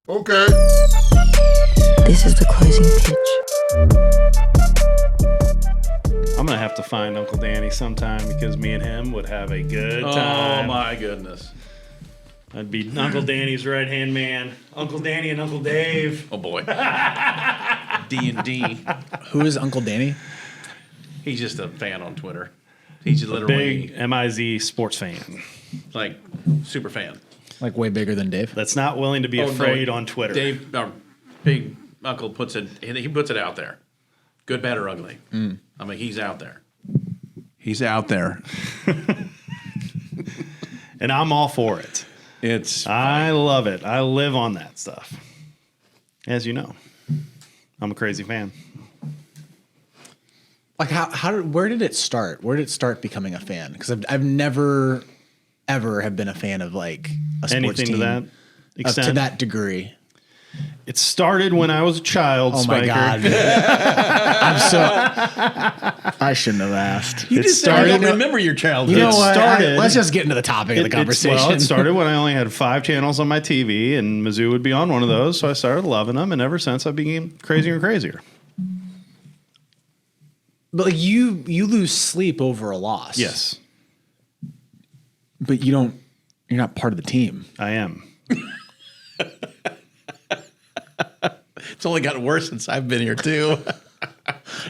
Okay. This is the closing pitch. I'm going to have to find Uncle Danny sometime because me and him would have a good time. Oh, my goodness. I'd be Uncle Danny's right-hand man. Uncle Danny and Uncle Dave. Oh, boy. D&D. Who is Uncle Danny? He's just a fan on Twitter. He's literally Big MIZ sports fan. like super fan. Like way bigger than Dave? That's not willing to be afraid on Twitter. Dave, our big uncle, puts it out there. Good, bad, or ugly. I mean, he's out there. He's out there. And I'm all for it. I love it. I live on that stuff. As you know, I'm a crazy fan. Like where did it start? Where did it start becoming a fan? Because I've never ever have been a fan of like a sports Anything team to that extent? to that degree. It started when I was a child, Oh my Spiker. God. I shouldn't have asked. You just started- I don't remember your childhood. You know what? started- Let's just get into the topic of the conversation. It started when I only had 5 channels on my TV, and Mizzou would be on one of those, so I started loving them, and ever since I became crazier and crazier. But like you lose sleep over a loss. Yes, But you're not part of the team. I am. It's only gotten worse since I've been here, too.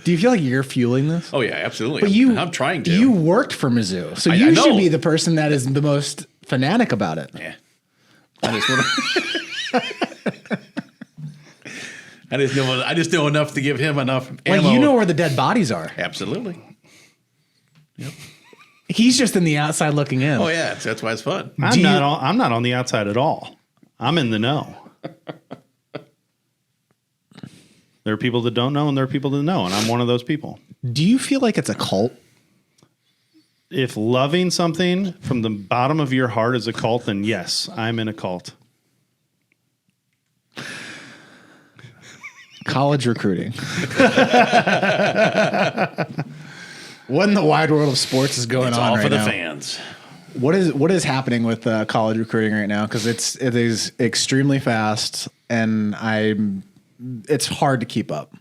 Do you feel like you're fueling this? Oh, yeah, absolutely. But I'm trying to. You worked for Mizzou, so I you should know. be the person that is the most fanatic about it. Yeah. I just know enough to give him enough ammo. Like you know where the dead bodies are. Absolutely. He's just in the outside looking in. Oh, yeah. That's why it's fun. I'm not on the outside at all. I'm in the know. There are people that don't know, and there are people that know, and I'm one of those people. Do you feel like it's a cult? If loving something from the bottom of your heart is a cult, then yes, I'm in a cult. College recruiting. What in the wide world of sports is going It's on all right for the now? fans. What is happening with college recruiting right now? Because it is extremely fast, and it's hard to keep up.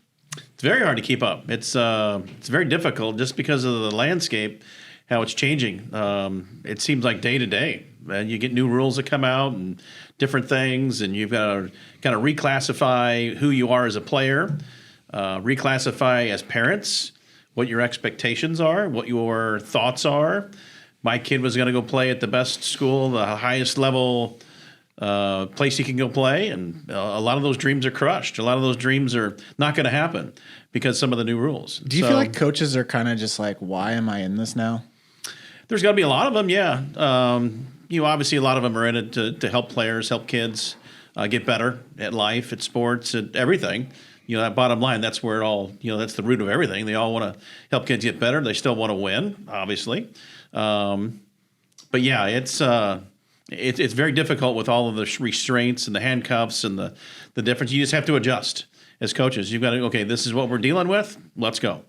It's very hard to keep up. It's very difficult just because of the landscape, how it's changing. It seems like day to day. And you get new rules that come out and different things, and you've got to kind of reclassify who you are as a player, reclassify as parents, what your expectations are, what your thoughts are. My kid was going to go play at the best school, the highest level place he can go play, and a lot of those dreams are crushed. A lot of those dreams are not going to happen because some of the new rules. Do you feel like coaches are kind of just like, why am I in this now? There's got to be a lot of them, yeah. Obviously a lot of them are in it to help players, help kids get better at life, at sports, at everything. That bottom line, that's where it all, that's the root of everything. They all want to help kids get better. They still want to win, obviously. But yeah, it's very difficult with all of the restraints and the handcuffs and the difference. You just have to adjust as coaches. You've got to, okay, this is what we're dealing with. Let's go.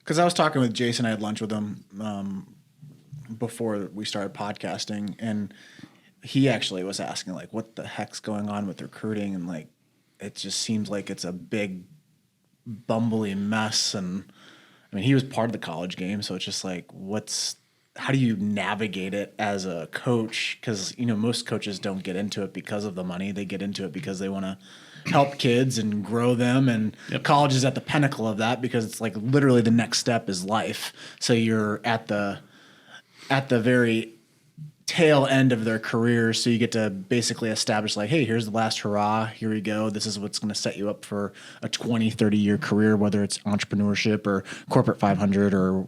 Because I was talking with Jason. I had lunch with him before we started podcasting, and he actually was asking, like, what the heck's going on with recruiting? And, like, it just seems like it's a big, bumbly mess. And, I mean, he was part of the college game, so it's just like, how do you navigate it as a coach? Because, most coaches don't get into it because of the money. They get into it because they want to help kids and grow them. And college is at the pinnacle of that because it's like literally the next step is life. So you're at the very tail end of their career. So you get to basically establish like, hey, here's the last hurrah. Here we go. This is what's going to set you up for a 20, 30-year career, whether it's entrepreneurship or corporate 500 or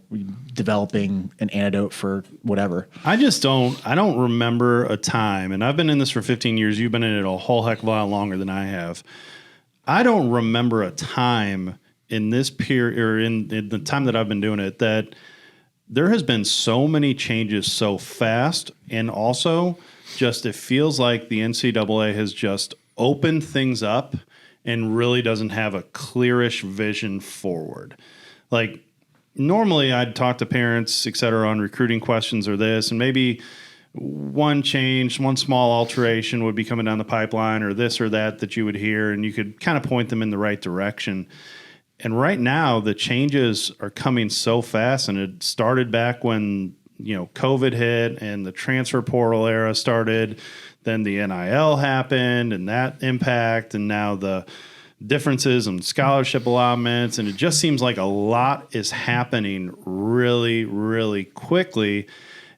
developing an antidote for whatever. I don't remember a time, and I've been in this for 15 years. You've been in it a whole heck of a lot longer than I have. I don't remember a time in this period, or in the time that I've been doing it, that there has been so many changes so fast, and also just it feels like the NCAA has just opened things up and really doesn't have a clearish vision forward. Like normally I'd talk to parents, et cetera, on recruiting questions or this, and maybe one change, one small alteration would be coming down the pipeline, or this or that you would hear, and you could kind of point them in the right direction. And right now, the changes are coming so fast, and it started back when COVID hit and the transfer portal era started. Then the NIL happened, and that impact, and now the differences in scholarship allotments, and it just seems like a lot is happening really, really quickly.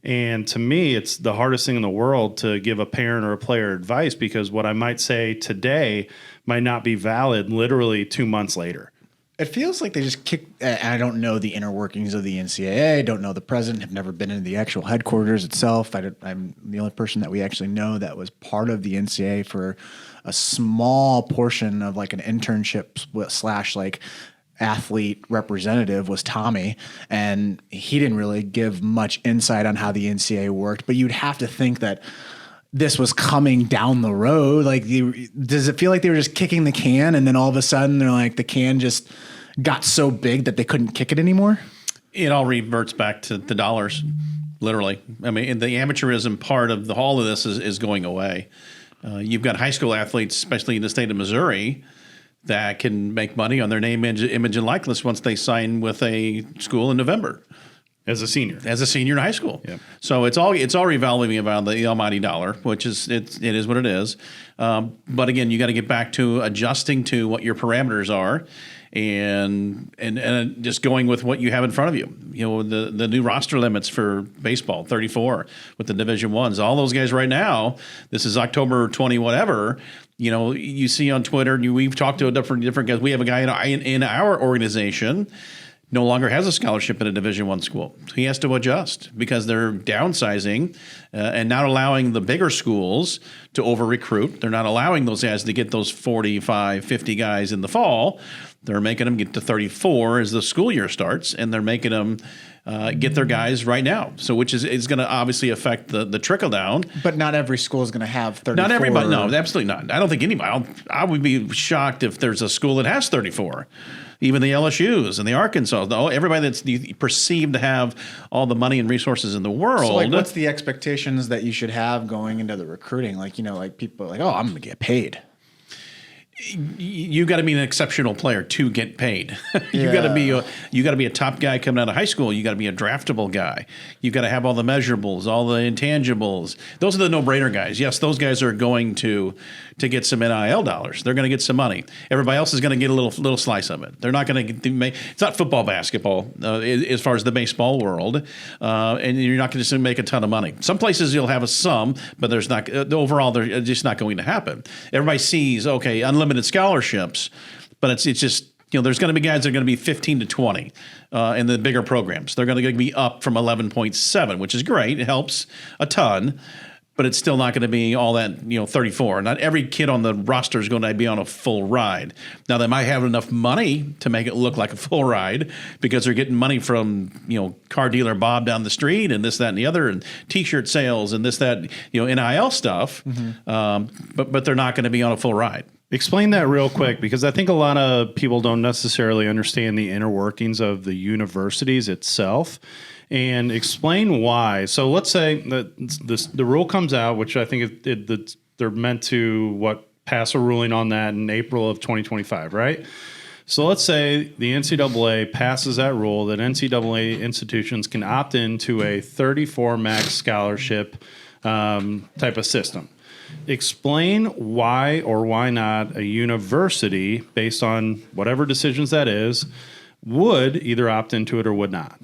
And to me, it's the hardest thing in the world to give a parent or a player advice, because what I might say today might not be valid literally 2 months later. It feels like they just kick. I don't know the inner workings of the NCAA. I don't know the president. Have never been in the actual headquarters itself. I'm the only person that we actually know that was part of the NCAA for a small portion of like an internship / like athlete representative was Tommy, and he didn't really give much insight on how the NCAA worked. But you'd have to think that this was coming down the road. Like, does it feel like they were just kicking the can, and then all of a sudden they're like, the can just got so big that they couldn't kick it anymore? It all reverts back to the dollars, literally. I mean, the amateurism part of all of this is going away. You've got high school athletes, especially in the state of Missouri, that can make money on their name, image, and likeness once they sign with a school in November. As a senior in high school. Yep. So it's all revolving around the almighty dollar, which is it is what it is. But again, you got to get back to adjusting to what your parameters are, and just going with what you have in front of you. The new roster limits for baseball, 34 with the Division Ones. All those guys right now. This is October 20 whatever. You see on Twitter. We've talked to different guys. We have a guy in our organization no longer has a scholarship at a Division I school. He has to adjust because they're downsizing and not allowing the bigger schools to over-recruit. They're not allowing those guys to get those 45, 50 guys in the fall. They're making them get to 34 as the school year starts, and they're making them get their guys right now. So which is going to obviously affect the trickle down. But not every school is going to have 34. Not everybody. No, absolutely not. I don't think anybody. I would be shocked if there's a school that has 34. Even the LSUs and the Arkansas, everybody that's perceived to have all the money and resources in the world. So, like, what's the expectations that you should have going into the recruiting? Like, like people are like, oh, I'm going to get paid. You got to be an exceptional player to get paid. You got to be a top guy coming out of high school. You got to be a draftable guy. You got to have all the measurables, all the intangibles. Those are the no-brainer guys. Yes, those guys are going to get some NIL dollars. They're going to get some money. Everybody else is going to get a little slice of it. They're not going to make. It's not football, basketball as far as the baseball world, and you're not going to make a ton of money. Some places you'll have a sum, but there's not overall. They're just not going to happen. Everybody sees unlimited scholarships, but it's just there's going to be guys that are going to be 15 to 20 in the bigger programs. They're going to be up from 11.7, which is great. It helps a ton, but it's still not going to be all that 34. Not every kid on the roster is going to be on a full ride. Now they might have enough money to make it look like a full ride because they're getting money from car dealer Bob down the street and this, that, and the other, and T-shirt sales and this, that, NIL stuff. Mm-hmm. But they're not going to be on a full ride. Explain that real quick, because I think a lot of people don't necessarily understand the inner workings of the universities itself, and explain why. So let's say that the rule comes out, which I think they're meant to pass a ruling on that in April of 2025, right? So let's say the NCAA passes that rule that NCAA institutions can opt into a 34 max scholarship type of system. Explain why or why not a university, based on whatever decisions that is, would either opt into it or would not.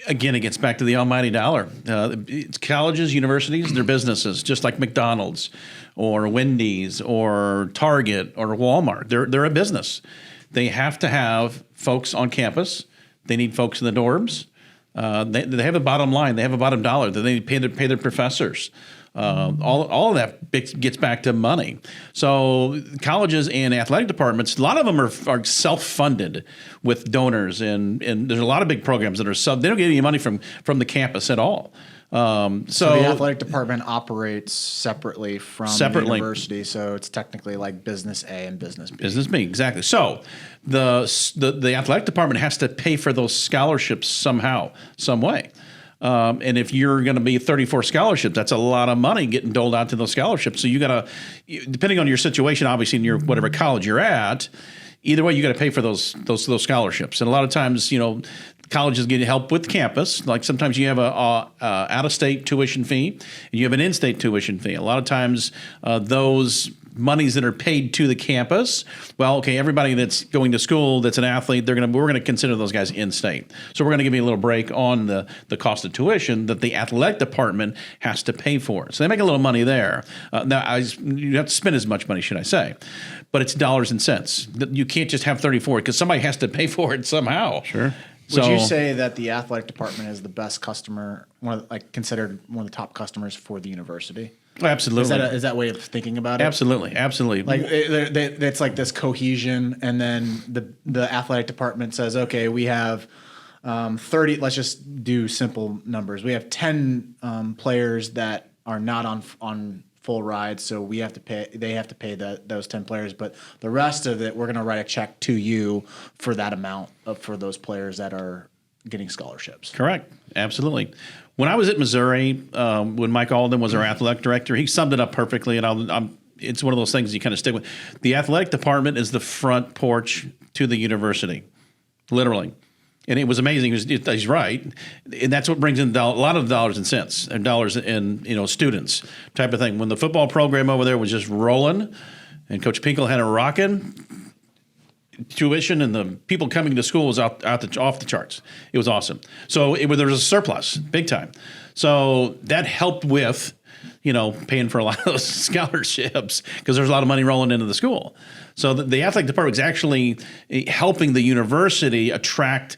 Again, it gets back to the almighty dollar. It's colleges, universities, they're businesses, just like McDonald's or Wendy's or Target or Walmart. They're a business. They have to have folks on campus. They need folks in the dorms. They have a bottom line. They have a bottom dollar that they pay their professors. All of that gets back to money. So colleges and athletic departments, a lot of them are self-funded with donors, and there's a lot of big programs that are they don't get any money from the campus at all. So the athletic department operates separately from the university, so it's technically like business A and business B. Business B, exactly. So the athletic department has to pay for those scholarships somehow, some way. And if you're going to be 34 scholarships, that's a lot of money getting doled out to those scholarships. So you got to, depending on your situation, obviously in your whatever college you're at, either way, you got to pay for those scholarships. And a lot of times, colleges get help with campus. Like sometimes you have a out-of-state tuition fee and you have an in-state tuition fee. A lot of times those monies that are paid to the campus, well, okay, everybody that's going to school that's an athlete, we're going to consider those guys in-state. So we're going to give you a little break on the cost of tuition that the athletic department has to pay for. So they make a little money there. Now, you have to spend as much money, should I say, but it's dollars and cents. You can't just have 34 because somebody has to pay for it somehow. Sure. Would you say that the athletic department is the best customer, considered one of the top customers for the university? Absolutely. Is that way of thinking about it? Absolutely. Like it's like this cohesion, and then the athletic department says, okay, we have 30. Let's just do simple numbers. We have 10 players that are not on full rides, so we have to pay. They have to pay those 10 players, but the rest of it, we're going to write a check to you for that amount for those players that are getting scholarships. Correct. Absolutely. When I was at Missouri, when Mike Alden was our athletic director, he summed it up perfectly, and it's one of those things you kind of stick with. The athletic department is the front porch to the university, literally. And it was amazing. He's right, and that's what brings in a lot of dollars and cents, and dollars in students type of thing. When the football program over there was just rolling, and Coach Pinkel had it rocking, tuition and the people coming to school was off the charts. It was awesome. So there was a surplus, big time. So that helped with, paying for a lot of those scholarships because there's a lot of money rolling into the school. So the athletic department is actually helping the university attract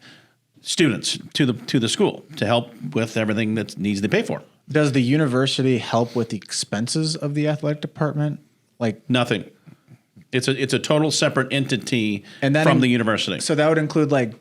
students to the school to help with everything that needs to pay for. Does the university help with the expenses of the athletic department? Like nothing. It's a total separate entity from the university. So that would include like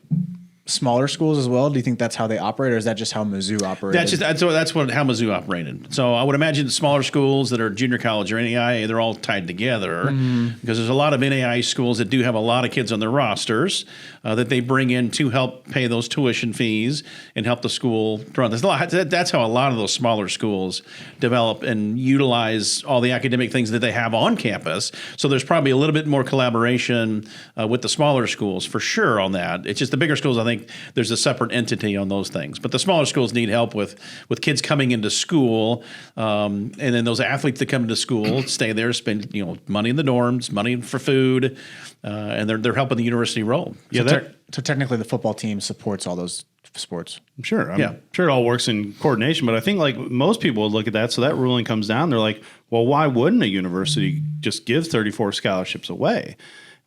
smaller schools as well. Do you think that's how they operate, or is that just how Mizzou operated? That's how Mizzou operated. So I would imagine smaller schools that are junior college or NAIA, they're all tied together because there's a lot of NAIA schools that do have a lot of kids on their rosters that they bring in to help pay those tuition fees and help the school run. That's how a lot of those smaller schools develop and utilize all the academic things that they have on campus. So there's probably a little bit more collaboration with the smaller schools for sure on that. It's just the bigger schools, I think, there's a separate entity on those things. But the smaller schools need help with kids coming into school, and then those athletes that come into school stay there, spend money in the dorms, money for food, and they're helping the university roll. So technically, the football team supports all those sports. I'm sure it all works in coordination. But I think like most people would look at that. So that ruling comes down. They're like, well, why wouldn't a university just give 34 scholarships away?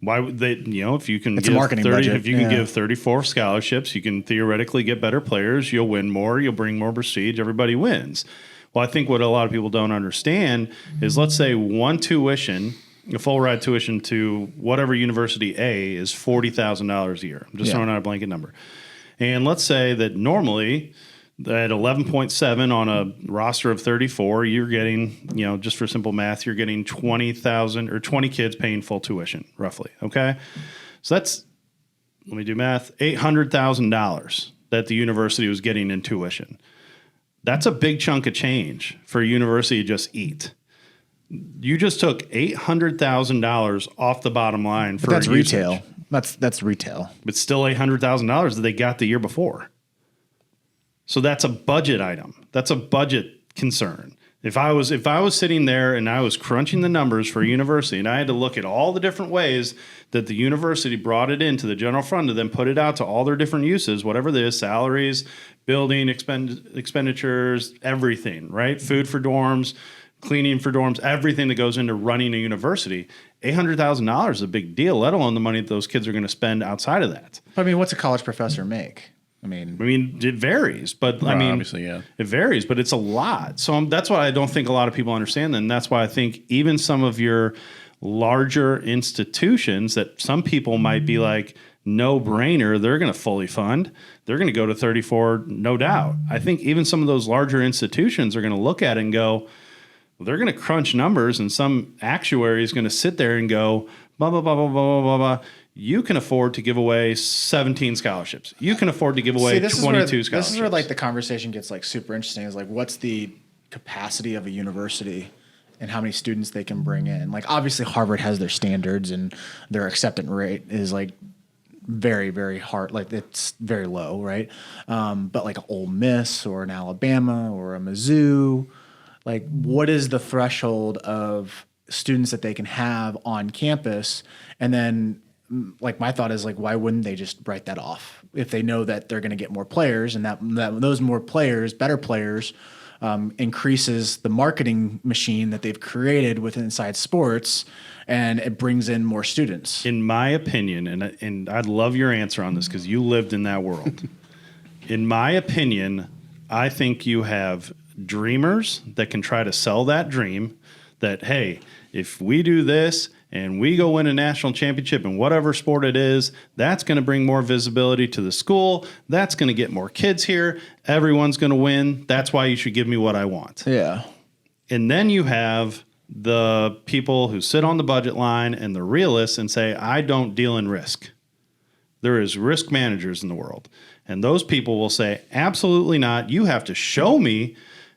Why would they? If you can give 30, if you can give 34 scholarships, you can theoretically get better players. You'll win more. You'll bring more prestige. Everybody wins. Well, I think what a lot of people don't understand is, let's say one tuition, a full ride tuition to whatever university A is $40,000 a year. I'm just throwing out a blanket number, and let's say that normally at 11.7 on a roster of 34, you're getting, just for simple math, you're getting 20,000 or 20 kids paying full tuition, roughly. Okay. So that's, let me do math, $800,000 that the university was getting in tuition. That's a big chunk of change for a university to just eat. You just took $800,000 off the bottom line for that's usage. retail. That's retail. But still $800,000 that they got the year before. So that's a budget item. That's a budget concern. If I was sitting there and I was crunching the numbers for a university and I had to look at all the different ways that the university brought it into the general fund to then put it out to all their different uses, whatever it is, salaries, building expenditures, everything, right? Food for dorms, cleaning for dorms, everything that goes into running a university, $800,000 is a big deal, let alone the money that those kids are going to spend outside of that. I mean, what's a college professor make? I mean, it varies, but obviously, yeah, it varies, but it's a lot. So that's why I don't think a lot of people understand that. And that's why I think even some of your larger institutions that some people might be like, no brainer, they're going to fully fund. They're going to go to 34, no doubt. I think even some of those larger institutions are going to look at it and go, well, they're going to crunch numbers, and some actuary is going to sit there and go, blah, blah, blah, blah, blah, blah, blah. you can afford to give away 17 scholarships. You can afford to give away 22 scholarships. This is where like the conversation gets like super interesting. Is like, what's the capacity of a university and how many students they can bring in? Like, obviously Harvard has their standards and their acceptance rate is like very, very hard. Like, it's very low, right? But like Ole Miss or an Alabama or a Mizzou, like, what is the threshold of students that they can have on campus? And then, like, my thought is like, why wouldn't they just write that off if they know that they're going to get more players, and that those more players, better players, increases the marketing machine that they've created within inside sports, and it brings in more students. In my opinion, and I'd love your answer on this because you lived in that world. In my opinion, I think you have dreamers that can try to sell that dream that, hey, if we do this and we go win a national championship in whatever sport it is, that's going to bring more visibility to the school. That's going to get more kids here. Everyone's going to win. That's why you should give me what I want. Yeah. And then you have the people who sit on the budget line and the realists and say, I don't deal in risk. There is risk managers in the world. And those people will say, absolutely not. You have to show me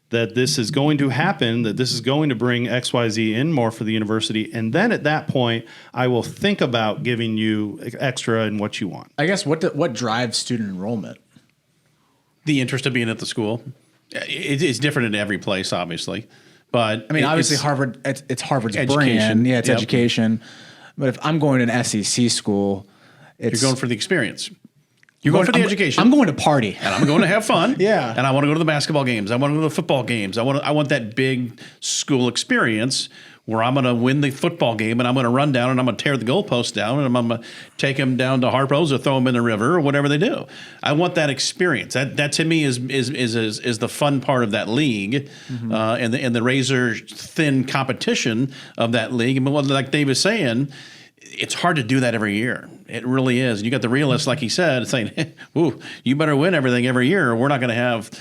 that this is going to happen, that this is going to bring XYZ in more for the university. And then at that point, I will think about giving you extra in what you want. I guess what drives student enrollment? The interest of being at the school. It's different in every place, obviously. But I mean, obviously Harvard, it's Harvard's education. brand. Yeah, it's Yep. education. But if I'm going to an SEC school, You're going for the experience. You're going for the education. I'm going to party. And I'm going to have fun. Yeah. And I want to go to the basketball games. I want to go to the football games. I want that big school experience where I'm going to win the football game and I'm going to run down and I'm going to tear the goalpost down and I'm going to take them down to Harpo's or throw them in the river or whatever they do. I want that experience. That to me is the fun part of that league, and the razor thin competition of that league. But like Dave was saying, it's hard to do that every year. It really is. And you got the realists, like he said, saying, "Ooh, you better win everything every year, or we're not going to have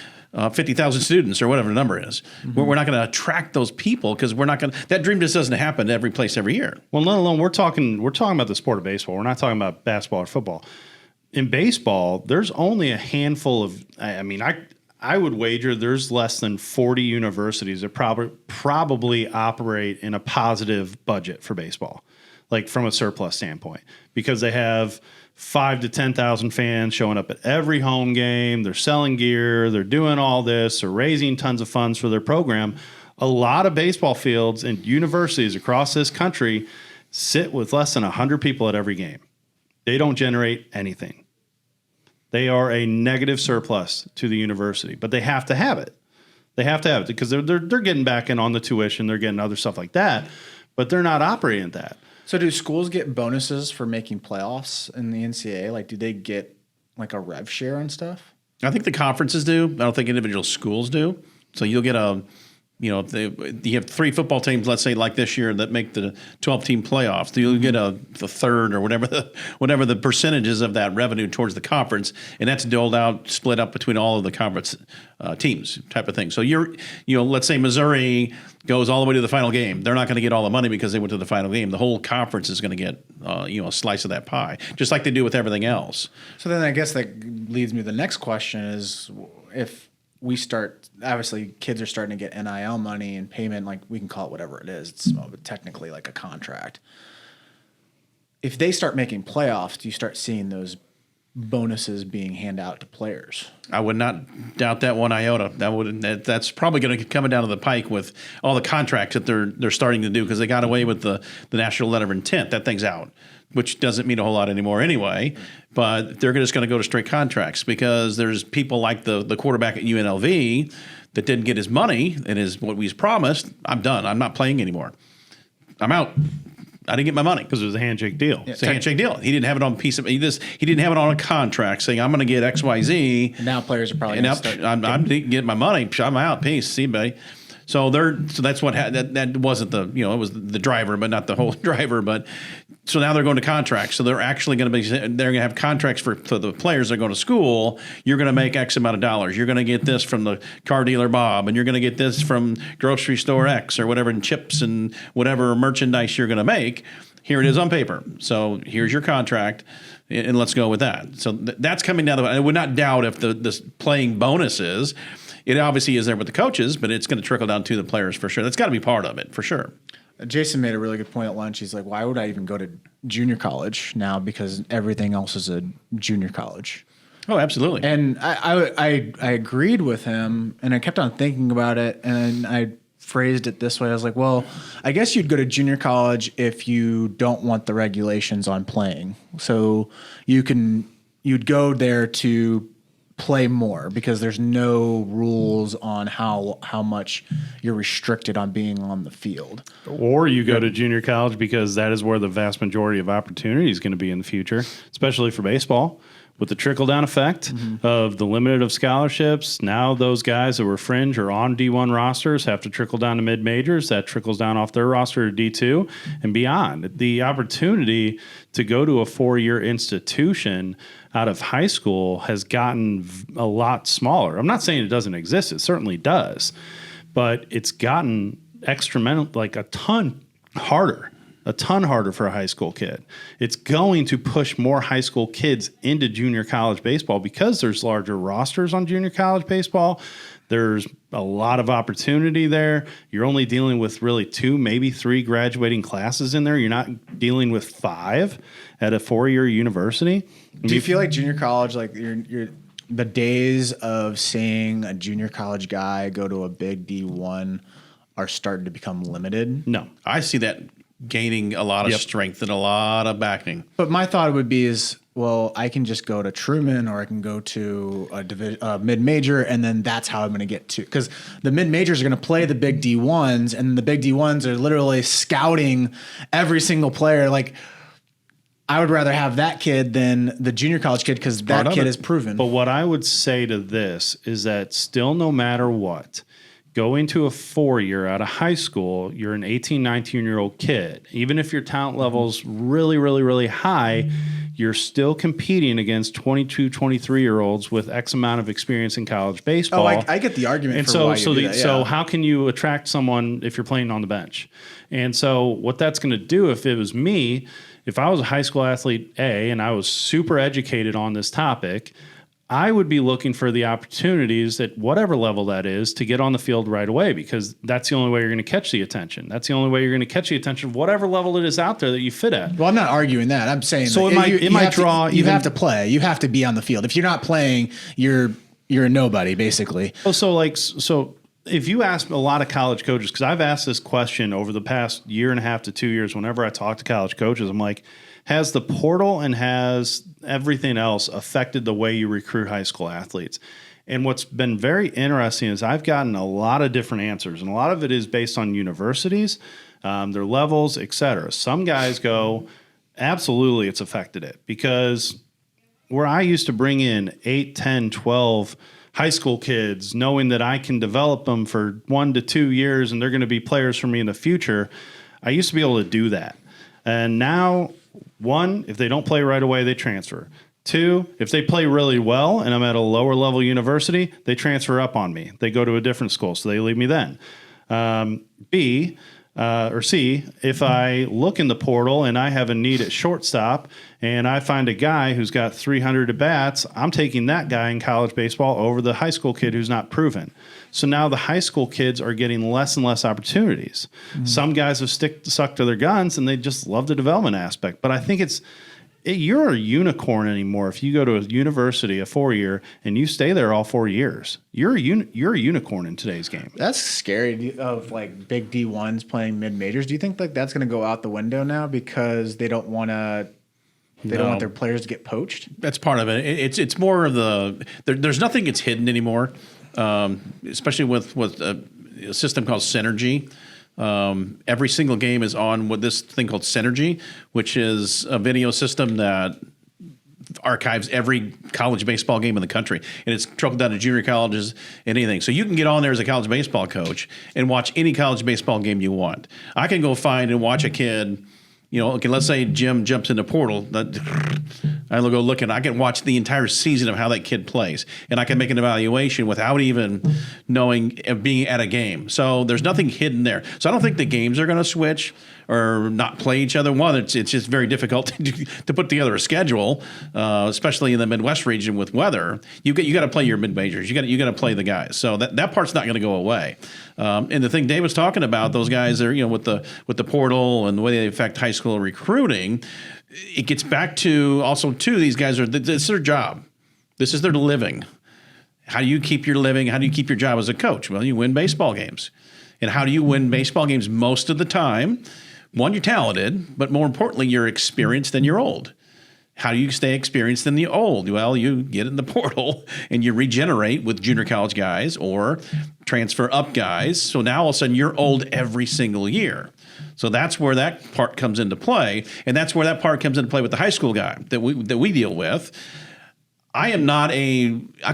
50,000 students or whatever the number is. We're not going to attract those people because we're not going to. That dream just doesn't happen every place every year." Well, let alone we're talking about the sport of baseball. We're not talking about basketball or football. In baseball, there's only a handful of. I would wager there's less than 40 universities that probably operate in a positive budget for baseball, like from a surplus standpoint, because they have 5,000 to 10,000 fans showing up at every home game. They're selling gear. They're doing all this. They're raising tons of funds for their program. A lot of baseball fields and universities across this country sit with less than 100 people at every game. They don't generate anything. They are a negative surplus to the university, but they have to have it. They have to have it because they're getting back in on the tuition. They're getting other stuff like that, but they're not operating at that. So do schools get bonuses for making playoffs in the NCAA? Like, do they get like a rev share and stuff? I think the conferences do. I don't think individual schools do. So you'll get you have 3 football teams, let's say like this year, that make the 12-team playoffs. You'll get the third or whatever the percentages of that revenue towards the conference, and that's doled out, split up between all of the conference teams, type of thing. So let's say Missouri goes all the way to the final game. They're not going to get all the money because they went to the final game. The whole conference is going to get a slice of that pie, just like they do with everything else. So then I guess that leads me to the next question: is if we start, obviously kids are starting to get NIL money and payment, like we can call it whatever it is. It's technically like a contract. If they start making playoffs, do you start seeing those bonuses being handed out to players? I would not doubt that one iota. That's probably going to be coming down to the pike with all the contracts that they're starting to do, because they got away with the national letter of intent. That thing's out, which doesn't mean a whole lot anymore anyway. But they're just going to go to straight contracts because there's people like the quarterback at UNLV that didn't get his money and what we promised. I'm done. I'm not playing anymore. I'm out. I didn't get my money because it was a handshake deal. It's a handshake deal. He didn't have it on he didn't have it on a contract saying I'm going to get X, Y, Z. And now players are probably going to start. I'm getting my money. I'm out. Peace. See you, buddy. So that's what that wasn't it was the driver, but not the whole driver. But so now they're going to contracts. So they're actually going to have contracts for the players that are going to school. You're going to make X amount of dollars. You're going to get this from the car dealer Bob, and you're going to get this from grocery store X or whatever, and chips and whatever merchandise you're going to make. Here it is on paper. So here's your contract, and let's go with that. So that's coming down. I would not doubt if this playing bonus is. It obviously is there with the coaches, but it's going to trickle down to the players for sure. That's got to be part of it for sure. Jason made a really good point at lunch. He's like, why would I even go to junior college now? Because everything else is a junior college. Oh, absolutely. And I agreed with him, and I kept on thinking about it, and I phrased it this way. I was like, well, I guess you'd go to junior college if you don't want the regulations on playing. So you'd go there to play more because there's no rules on how much you're restricted on being on the field. Or you go to junior college because that is where the vast majority of opportunity is going to be in the future, especially for baseball. With the trickle-down effect of the limited of scholarships, now those guys that were fringe or on D1 rosters have to trickle down to mid-majors. That trickles down off their roster to D2 and beyond. The opportunity to go to a 4-year institution out of high school has gotten a lot smaller. I'm not saying it doesn't exist. It certainly does. But it's gotten like a ton harder for a high school kid. It's going to push more high school kids into junior college baseball because there's larger rosters on junior college baseball. There's a lot of opportunity there. You're only dealing with really 2, maybe 3 graduating classes in there. You're not dealing with 5 at a 4-year university. Do you feel like junior college, like you're the days of seeing a junior college guy go to a big D1 are starting to become limited? No. I see that gaining a lot of strength and a lot of backing. But my thought would be well, I can just go to Truman or I can go to a mid-major, and then that's how I'm going to get to. Because the mid-majors are going to play the big D1s, and the big D1s are literally scouting every single player. Like, I would rather have that kid than the junior college kid because that kid is proven. But what I would say to this is that still, no matter what, going to a 4-year out of high school, you're an 18, 19-year-old kid. Even if your talent level's really, really, really high, you're still competing against 22, 23-year-olds with X amount of experience in college baseball. Oh, I get the argument and for so, why you do that, yeah. So how can you attract someone if you're playing on the bench? And so what that's going to do, if it was me, if I was a high school athlete A and I was super educated on this topic, I would be looking for the opportunities at whatever level that is to get on the field right away, because that's the only way you're going to catch the attention. That's the only way you're going to catch the attention of whatever level it is out there that you fit at. Well, I'm not arguing that. I'm saying so you have to play. You have to be on the field. If you're not playing, you're a nobody, basically. Oh, so if you ask a lot of college coaches, because I've asked this question over the past year and a half to 2 years, whenever I talk to college coaches, I'm like, has the portal and has everything else affected the way you recruit high school athletes? And what's been very interesting is I've gotten a lot of different answers, and a lot of it is based on universities, their levels, et cetera. Some guys go, absolutely, it's affected it, because where I used to bring in 8, 10, 12 high school kids, knowing that I can develop them for 1 to 2 years and they're going to be players for me in the future, I used to be able to do that. And now, 1, if they don't play right away, they transfer. 2, if they play really well and I'm at a lower level university, they transfer up on me. They go to a different school, so they leave me then. B, or C, if I look in the portal and I have a need at shortstop and I find a guy who's got 300 at-bats, I'm taking that guy in college baseball over the high school kid who's not proven. So now the high school kids are getting less and less opportunities. Mm-hmm. Some guys have stuck to their guns and they just love the development aspect. But I think you're a unicorn anymore if you go to a university, a 4-year, and you stay there all 4 years. You're a unicorn in today's game. That's scary of like big D1s playing mid-majors. Do you think like that's going to go out the window now because they don't want to? They don't want their players to get poached? That's part of it. It's more of there's nothing that's hidden anymore, especially with a system called Synergy. Every single game is on with this thing called Synergy, which is a video system that archives every college baseball game in the country. And it's trickled down to junior colleges and anything. So you can get on there as a college baseball coach and watch any college baseball game you want. I can go find and watch a kid. Okay, let's say Jim jumps in the portal. I go look and I can watch the entire season of how that kid plays, and I can make an evaluation without even knowing being at a game. So there's nothing hidden there. So I don't think the games are going to switch or not play each other. One, it's just very difficult to put together a schedule, especially in the Midwest region with weather. You got to play your mid majors. You got to play the guys. So that part's not going to go away. And the thing Dave was talking about, those guys are with the portal and the way they affect high school recruiting. It gets back to also too, these guys this is their job. This is their living. How do you keep your living? How do you keep your job as a coach? Well, you win baseball games. And how do you win baseball games most of the time? One, you're talented, but more importantly, you're experienced and you're old. How do you stay experienced in the old? Well, you get in the portal and you regenerate with junior college guys or transfer up guys. So now all of a sudden you're old every single year. So that's where that part comes into play, and that's where that part comes into play with the high school guy that we deal with. I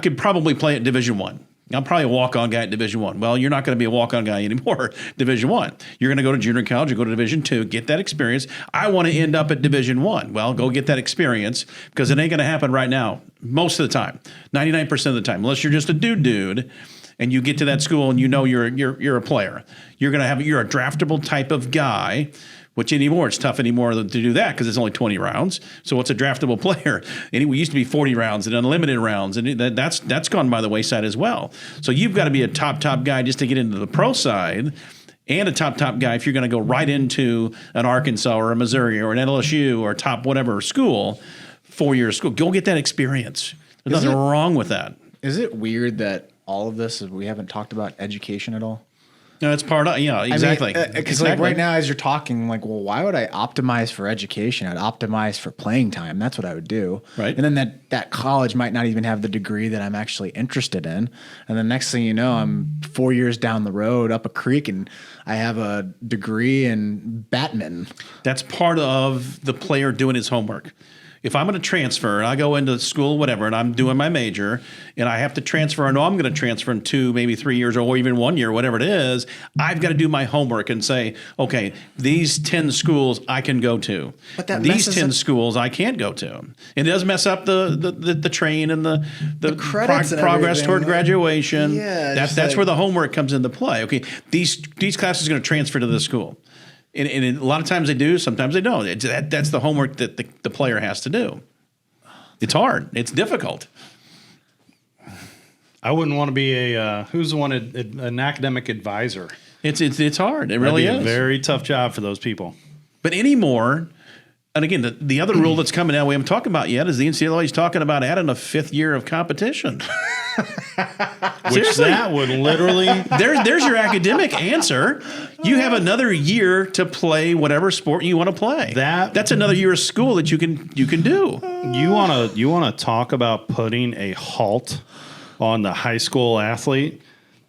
could probably play at Division I. I'm probably a walk-on guy at Division I. Well, you're not going to be a walk-on guy anymore at Division I. You're going to go to junior college or go to Division II, get that experience. I want to end up at Division I. Well, go get that experience because it ain't going to happen right now most of the time, 99% of the time, unless you're just a dude and you get to that school and you're a player. You're a draftable type of guy, which anymore it's tough anymore to do that because it's only 20 rounds. So what's a draftable player? And we used to be 40 rounds and unlimited rounds, and that's gone by the wayside as well. So you've got to be a top guy just to get into the pro side, and a top guy if you're going to go right into an Arkansas or a Missouri or an LSU or a top whatever school, 4-year school. Go get that experience. There's nothing wrong with that. Is it weird that all of this we haven't talked about education at all? No, it's part of exactly. Because right now, as you're talking, well, why would I optimize for education? I'd optimize for playing time. That's what I would do. Right. And then that college might not even have the degree that I'm actually interested in. And the next thing you know, I'm 4 years down the road up a creek, and I have a degree in badminton. That's part of the player doing his homework. If I'm going to transfer and I go into school, whatever, and I'm doing my major and I have to transfer, I know I'm going to transfer in 2, maybe 3 years or even 1 year, whatever it is, I've got to do my homework and say, okay, these 10 schools I can go to. But these 10 schools I can't go to. And it does mess up the train and the progress toward graduation. Yeah, that's where the homework comes into play. Okay, these classes are going to transfer to this school. And a lot of times they do, sometimes they don't. That's the homework that the player has to do. It's hard. It's difficult. I wouldn't want to be an academic advisor. It's hard. It really is. A very tough job for those people. But anymore, and again, the other rule that's coming out we haven't talked about yet is the NCAA is talking about adding a 5th year of competition. Which that would literally... There's your academic answer. You have another year to play whatever sport you want to play. That's another year of school that you can do. You want to talk about putting a halt on the high school athlete?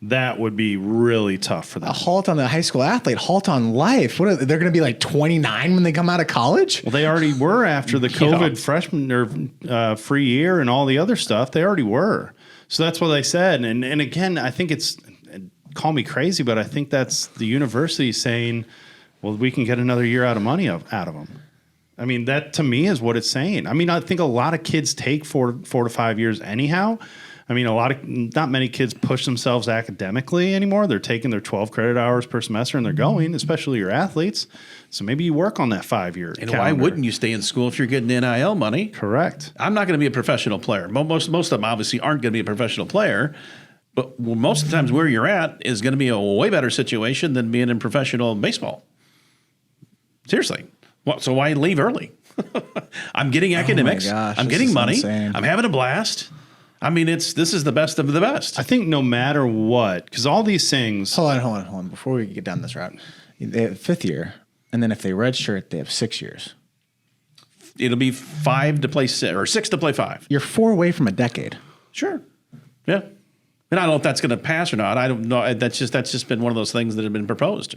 That would be really tough for them. A halt on the high school athlete, halt on life. They're going to be like 29 when they come out of college? Well, they already were after the COVID freshman or free year and all the other stuff. They already were. So that's what they said. And again, I think call me crazy, but I think that's the university saying, well, we can get another year out of them. I mean, that to me is what it's saying. I mean, I think a lot of kids take 4 to 5 years anyhow. I mean, not many kids push themselves academically anymore. They're taking their 12 credit hours per semester and they're going, especially your athletes. So maybe you work on that 5-year And calendar. why wouldn't you stay in school if you're getting NIL money? Correct. I'm not going to be a professional player. Most of them obviously aren't going to be a professional player. But most of the times where you're at is going to be a way better situation than being in professional baseball. Seriously. Well, so why leave early? I'm getting academics. Oh my gosh, I'm getting money. Insane. I'm having a blast. I mean, this is the best of the best. I think no matter what, because all these things. Hold on. Before we get down this route, they have 5th year, and then if they redshirt, they have 6 years. It'll be 5 to play 6 or 6 to play 5. You're 4 away from a decade. Sure. Yeah. And I don't know if that's going to pass or not. I don't know. That's just been one of those things that have been proposed.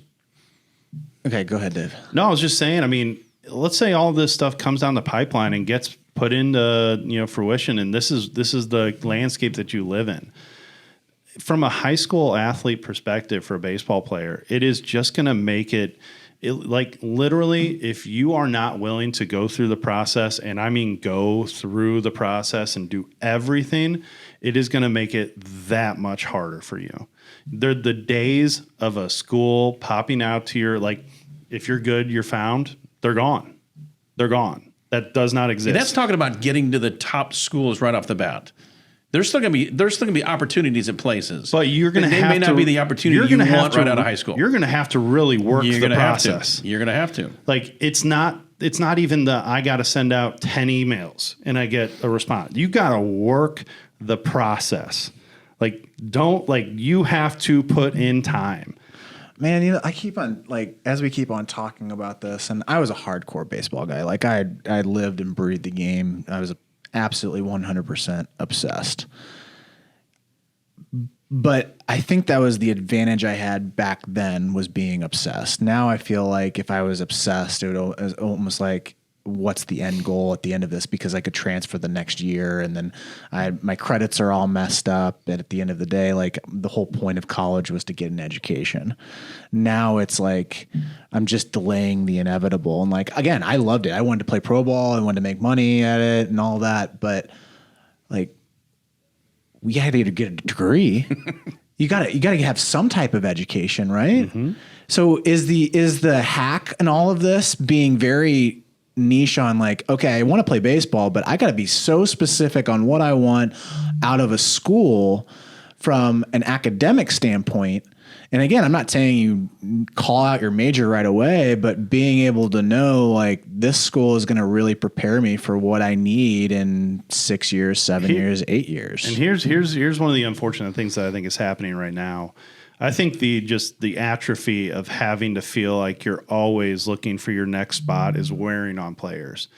Okay, go ahead, Dave. No, I was just saying, I mean, let's say all this stuff comes down the pipeline and gets put into fruition, and this is the landscape that you live in. From a high school athlete perspective for a baseball player, it is just going to make it Like literally, if you are not willing to go through the process, and I mean go through the process and do everything, it is going to make it that much harder for you. The days of a school popping out to your, like, if you're good, you're found, they're gone. They're gone. That does not exist. And that's talking about getting to the top schools right off the bat. There's still gonna be opportunities at places, but you're going to have to. They may not be the opportunity you want right out of high school. You're going to have to really work the process. You're going to have to. Like it's not even I got to send out 10 emails and I get a response. You got to work the process. Like you have to put in time. Man, I keep on, like, as we keep on talking about this, and I was a hardcore baseball guy. Like I lived and breathed the game. I was absolutely 100% obsessed. But I think that was the advantage I had back then, was being obsessed. Now I feel like if I was obsessed, it was almost like, what's the end goal at the end of this? Because I could transfer the next year, and then my credits are all messed up. And at the end of the day, like, the whole point of college was to get an education. Now it's like I'm just delaying the inevitable. And like, again, I loved it. I wanted to play pro ball. I wanted to make money at it and all that. But like, we had to get a degree. You gotta have some type of education, right? Mm-hmm. So is the hack in all of this being very niche on, like, okay, I want to play baseball, but I got to be so specific on what I want out of a school from an academic standpoint. And again, I'm not saying you call out your major right away, but being able to know, like, this school is going to really prepare me for what I need in 6 years, 7 years, 8 years. And here's one of the unfortunate things that I think is happening right now. I think the atrophy of having to feel like you're always looking for your next spot is wearing on players.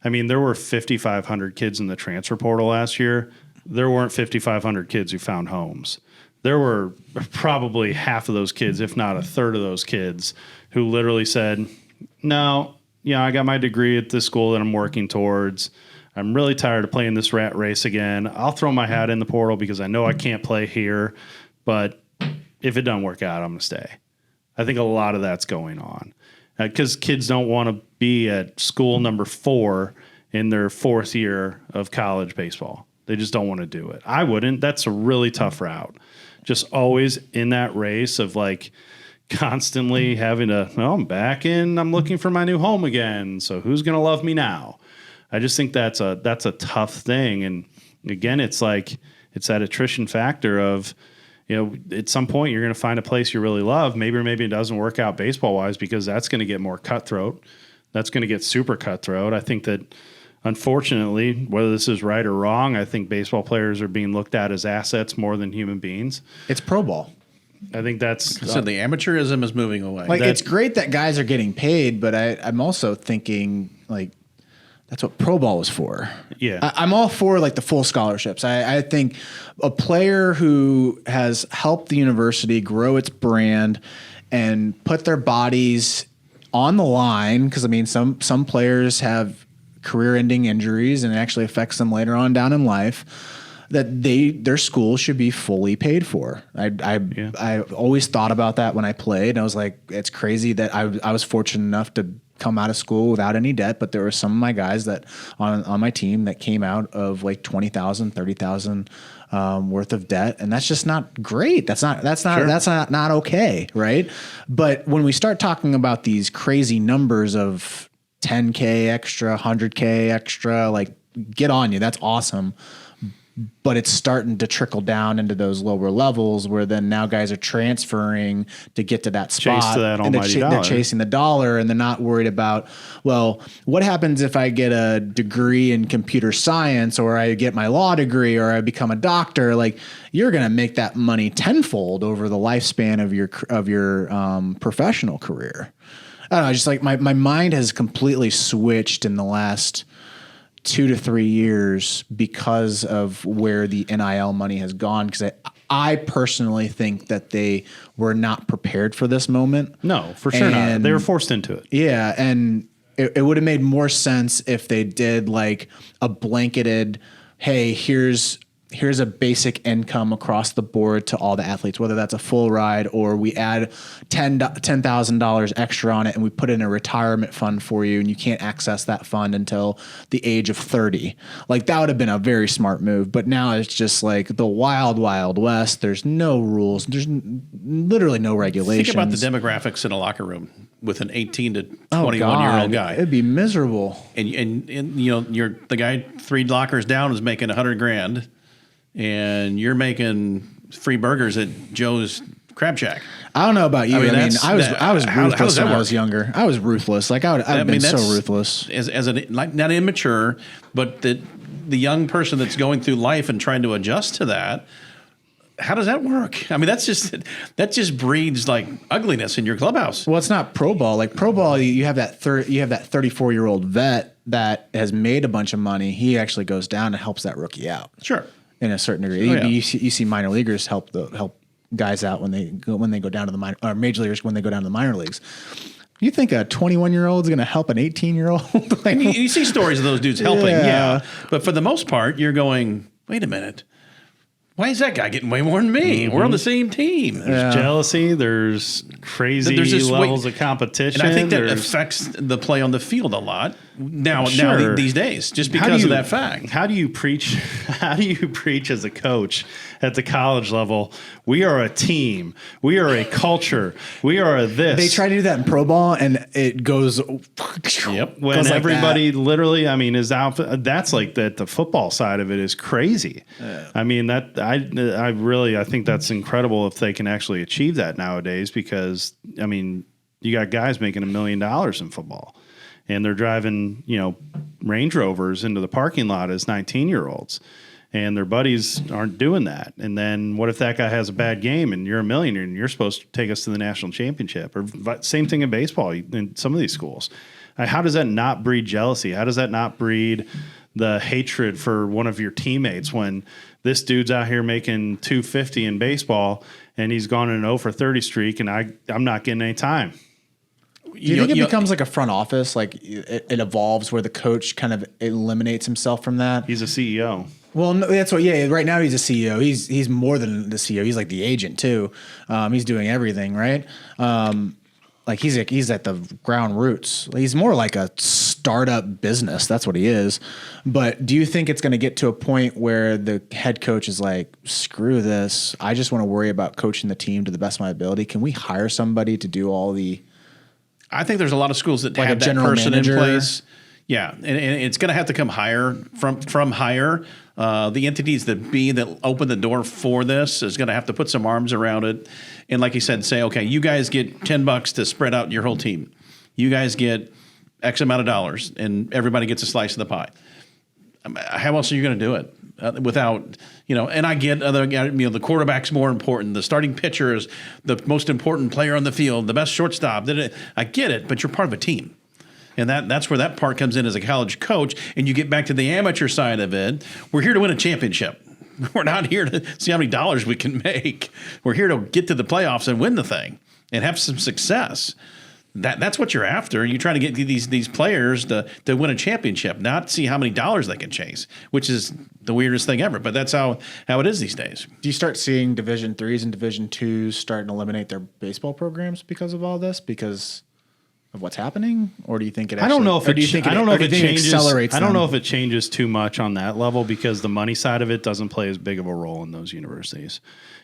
I mean, there were 5,500 kids in the transfer portal last year. There weren't 5,500 kids who found homes. There were probably half of those kids, if not a third of those kids, who literally said, no, I got my degree at this school that I'm working towards. I'm really tired of playing this rat race again. I'll throw my hat in the portal because I know I can't play here, but if it doesn't work out, I'm going to stay. I think a lot of that's going on because kids don't want to be at school number 4 in their 4th year of college baseball. They just don't want to do it. I wouldn't. That's a really tough route. Just always in that race of, like, constantly having to, well, I'm back in, I'm looking for my new home again. So who's going to love me now? I just think that's a tough thing. And again, it's like, it's that attrition factor of, at some point you're going to find a place you really love. Maybe it doesn't work out baseball wise because that's going to get more cutthroat. That's going to get super cutthroat. I think that, unfortunately, whether this is right or wrong, I think baseball players are being looked at as assets more than human beings. It's pro ball. I think that's... So the amateurism is moving away. Like, it's great that guys are getting paid, but I'm also thinking, like, that's what pro ball was for. Yeah. I'm all for, like, the full scholarships. I think a player who has helped the university grow its brand and put their bodies on the line, because, I mean, some players have career-ending injuries and it actually affects them later on down in life, that their school should be fully paid for. I always thought about that when I played. I was like, it's crazy that I was fortunate enough to come out of school without any debt, but there were some of my guys that on my team that came out of like $20,000, $30,000 worth of debt, and that's just not great. That's not okay, right? But when we start talking about these crazy numbers of 10K extra, 100K extra, like, get on you. That's awesome. But it's starting to trickle down into those lower levels where then now guys are transferring to get to that spot. Chase to that almighty dollar. They're chasing the dollar, and they're not worried about, well, what happens if I get a degree in computer science, or I get my law degree, or I become a doctor? Like, you're going to make that money tenfold over the lifespan of your professional career. I don't know, just like my mind has completely switched in the last 2 to 3 years because of where the NIL money has gone. Because I personally think that they were not prepared for this moment. No, for sure not. They were forced into it. Yeah, and it would have made more sense if they did like a blanketed, hey, here's here's a basic income across the board to all the athletes, whether that's a full ride or we add $10,000 extra on it and we put in a retirement fund for you and you can't access that fund until the age of 30. Like that would have been a very smart move. But now it's just like the wild, wild west. There's no rules. There's literally no regulations. Think about the demographics in a locker room with an 18 to 21-year-old guy. It'd be miserable. And you know, you're the guy 3 lockers down is making $100,000. And you're making free burgers at Joe's Crab Shack. I don't know about you. I mean, I was ruthless when I was work? younger. I was ruthless. Like I've been so ruthless. As like not immature, but the young person that's going through life and trying to adjust to that. How does that work? I mean, that just breeds like ugliness in your clubhouse. Well, it's not pro ball. Like pro ball, you have that 34-year-old vet that has made a bunch of money. He actually goes down and helps that rookie out. Sure. In a certain degree, you see minor leaguers help guys out when they go down to the minor, or major leaguers when they go down to the minor leagues. You think a 21-year-old is going to help an 18-year-old? Like, you see stories of those dudes helping, yeah, but for the most part, you're going, wait a minute. Why is that guy getting way more than me? We're on the same team. There's jealousy. There's crazy levels of competition. And I think that affects the play on the field a lot now these days, just because of that fact. How do you preach? How do you preach as a coach at the college level? We are a team. We are a culture. We are a this. They try to do that in pro ball, and it goes. Yep. When everybody literally, I mean, is out. That's like that. The football side of it is crazy. I mean, I think that's incredible if they can actually achieve that nowadays, because I mean, you got guys making $1 million in football, and they're driving, Range Rovers into the parking lot as 19-year-olds, and their buddies aren't doing that. And then what if that guy has a bad game and you're a millionaire and you're supposed to take us to the national championship? Or same thing in baseball in some of these schools. How does that not breed jealousy? How does that not breed the hatred for one of your teammates when this dude's out here making $250 in baseball and he's gone in an 0 for 30 streak and I'm not getting any time? Do you think it becomes like a front office? Like it evolves where the coach kind of eliminates himself from that? He's a CEO. Well, no, that's what. Yeah, right now he's a CEO. He's more than the CEO. He's like the agent too. He's doing everything, right? Like he's at the ground roots. He's more like a startup business. That's what he is. But do you think it's going to get to a point where the head coach is like, screw this. I just want to worry about coaching the team to the best of my ability. Can we hire somebody to do all the? I think there's a lot of schools that like have a that general person manager. in place. Yeah, and it's going to have to come higher from higher. The entities that open the door for this is going to have to put some arms around it, and like you said, say, okay, you guys get $10 to spread out your whole team. You guys get X amount of dollars, and everybody gets a slice of the pie. How else are you going to do it without, and I get the quarterback's more important. The starting pitcher is the most important player on the field, the best shortstop. I get it, but you're part of a team. And that's where that part comes in as a college coach. And you get back to the amateur side of it. We're here to win a championship. We're not here to see how many dollars we can make. We're here to get to the playoffs and win the thing and have some success. That's what you're after. You're trying to get these players to win a championship, not see how many dollars they can chase, which is the weirdest thing ever. But that's how it is these days. Do you start seeing Division IIIs and Division IIs starting to eliminate their baseball programs because of all this? Because of what's happening, or do you think it? Actually, I don't know if it changes. Accelerates. I don't know if it changes too much on that level, because the money side of it doesn't play as big of a role in those universities.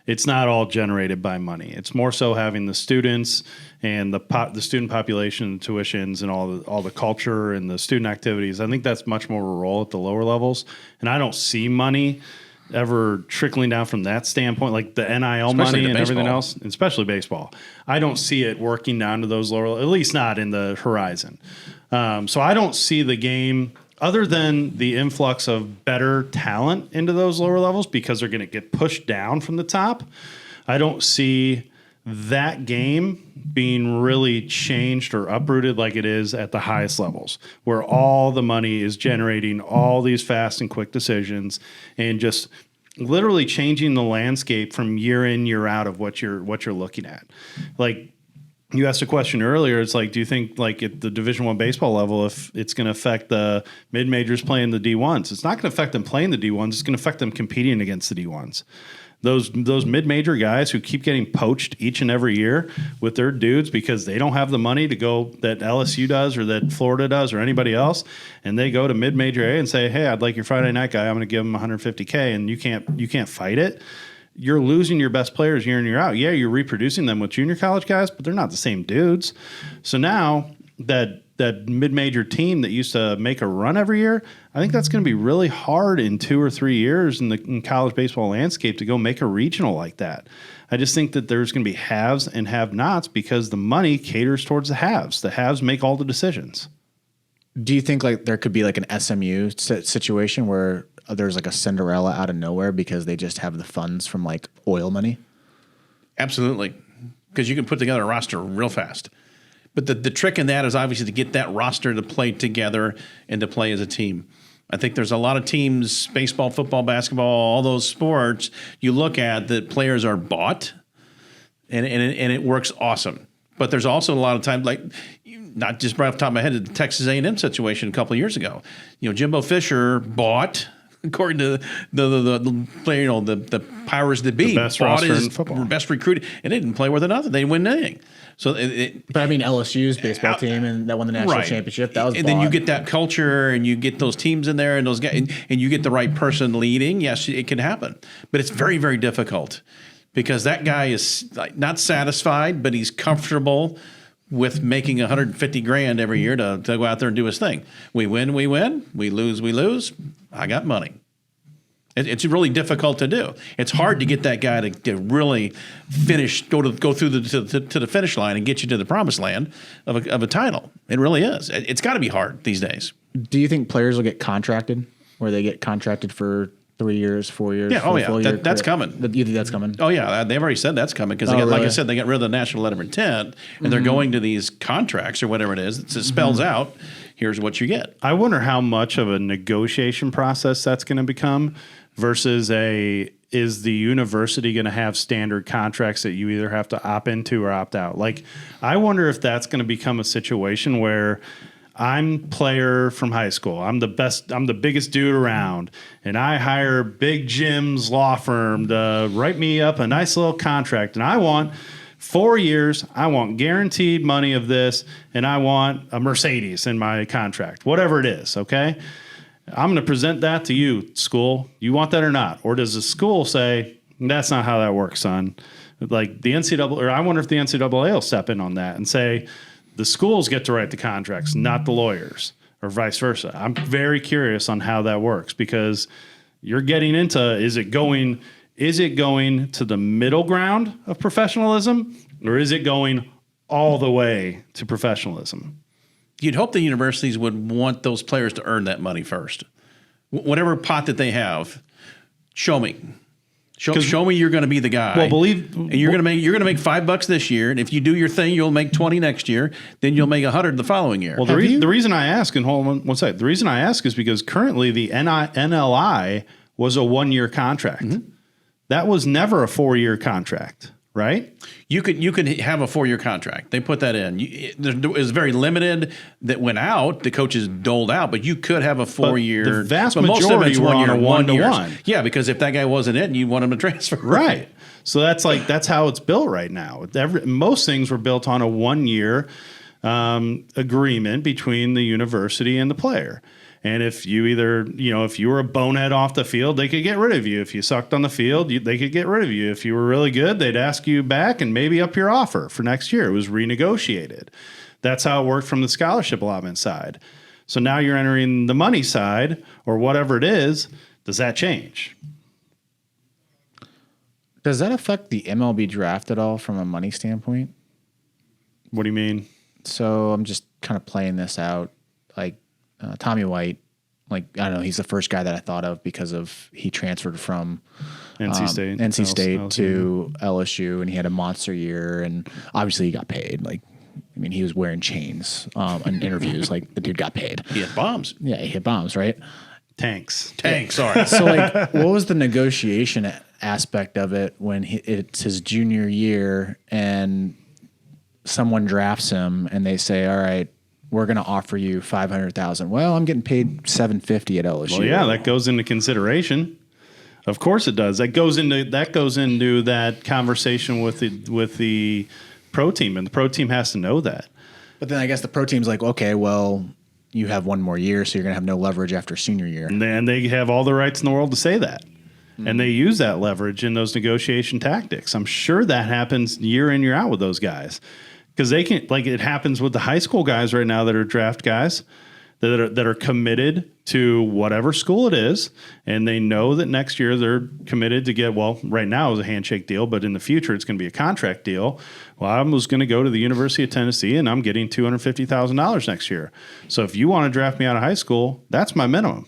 It's not all generated by money. It's more so having the students and the student population, tuitions, and all the culture and the student activities. I think that's much more of a role at the lower levels, and I don't see money ever trickling down from that standpoint, like the NIL money and everything else, especially baseball. I don't see it working down to those lower, at least not in the horizon. So I don't see the game, other than the influx of better talent into those lower levels, because they're going to get pushed down from the top. I don't see that game being really changed or uprooted like it is at the highest levels, where all the money is generating all these fast and quick decisions and just literally changing the landscape from year in, year out of what you're looking at. Like, you asked a question earlier. It's like, do you think like at the Division I baseball level, if it's going to affect the mid majors playing the D1s? It's not going to affect them playing the D1s. It's going to affect them competing against the D1s. Those mid major guys who keep getting poached each and every year with their dudes because they don't have the money to go that LSU does or that Florida does or anybody else, and they go to mid major A and say, "Hey, I'd like your Friday night guy. I'm going to give him 150K," and you can't fight it. You're losing your best players year in, year out. Yeah, you're reproducing them with junior college guys, but they're not the same dudes. So now that mid-major team that used to make a run every year, I think that's going to be really hard in 2 or 3 years in college baseball landscape to go make a regional like that. I just think that there's going to be haves and have-nots because the money caters towards the haves. The haves make all the decisions. Do you think like there could be like an SMU situation where there's like a Cinderella out of nowhere because they just have the funds from like oil money? Absolutely, because you can put together a roster real fast. But the trick in that is obviously to get that roster to play together and to play as a team. I think there's a lot of teams, baseball, football, basketball, all those sports, you look at that players are bought and it works awesome. But there's also a lot of times, like not just right off the top of my head, the Texas A&M situation a couple of years ago. Jimbo Fisher bought, according to the player, the powers that be, the best bought roster his in football. Best recruited, and they didn't play worth nothing. They didn't win anything. So, but I mean, LSU's baseball team and that won the national championship. That was, and then you get that culture, and you get those teams in there, and those guys, and you get the right person leading. Yes, it can happen, but it's very, very difficult because that guy is not satisfied, but he's comfortable with making $150,000 every year to go out there and do his thing. We win, we win. We lose. I got money. It's really difficult to do. It's hard to get that guy to really finish, go through to the finish line and get you to the promised land of a title. It really is. It's got to be hard these days. Do you think players will get contracted, where they get contracted for 3 years, 4 years? Yeah. Oh yeah. That's coming. You think that's coming? Oh yeah. They've already said that's coming because like I said, they got rid of the national letter of intent and they're going to these contracts or whatever it is. It spells out, here's what you get. I wonder how much of a negotiation process that's going to become versus is the university going to have standard contracts that you either have to opt into or opt out? Like, I wonder if that's going to become a situation where I'm player from high school. I'm the best. I'm the biggest dude around, and I hire Big Jim's law firm to write me up a nice little contract, and I want 4 years. I want guaranteed money of this, and I want a Mercedes in my contract, whatever it is. Okay, I'm going to present that to you, school. You want that or not? Or does the school say that's not how that works, son? Like the NCAA, or I wonder if the NCAA will step in on that and say, the schools get to write the contracts, not the lawyers, or vice versa. I'm very curious on how that works because you're getting into, is it going to the middle ground of professionalism, or is it going all the way to professionalism? You'd hope the universities would want those players to earn that money first. Whatever pot that they have, show me. Show me you're going to be the guy. Well, and you're going to make $5 this year, and if you do your thing, you'll make 20 next year. Then you'll make 100 the following year. Well, the reason I ask, and hold on one second. The reason I ask is because currently the NLI was a 1-year contract. Mm-hmm. That was never a 4-year contract, right? You could have a 4-year contract. They put that in. It was very limited that went out. The coaches doled out, but you could have a 4-year. The vast majority were on a 1-to-1. Yeah, because if that guy wasn't it, you want him to transfer. Right. So that's how it's built right now. Most things were built on a 1-year agreement between the university and the player. And if you if you were a bonehead off the field, they could get rid of you. If you sucked on the field, they could get rid of you. If you were really good, they'd ask you back and maybe up your offer for next year. It was renegotiated. That's how it worked from the scholarship allotment side. So now you're entering the money side or whatever it is. Does that change? Does that affect the MLB draft at all from a money standpoint? What do you mean? So I'm just kind of playing this out. Like Tommy White, I don't know, he's the first guy that I thought of because he transferred from NC State to LSU, and he had a monster year, and obviously he got paid. He was wearing chains in interviews. Like, the dude got paid. He hit bombs. Yeah, he hit bombs, right? Tanks, sorry. So, what was the negotiation aspect of it when it's his junior year, and someone drafts him and they say, all right, we're going to offer you $500,000. Well, I'm getting paid $750 at LSU. Well, yeah, that goes into consideration. Of course it does. That goes into that conversation with the pro team, and the pro team has to know that. But then I guess the pro team's like, okay, well, you have one more year, so you're going to have no leverage after senior year. And then they have all the rights in the world to say that. And they use that leverage in those negotiation tactics. I'm sure that happens year in, year out with those guys. Because they can, like it happens with the high school guys right now that are draft guys that are committed to whatever school it is. And they know that next year they're committed to get, well, right now is a handshake deal, but in the future it's going to be a contract deal. Well, I was going to go to the University of Tennessee and I'm getting $250,000 next year. So if you want to draft me out of high school, that's my minimum.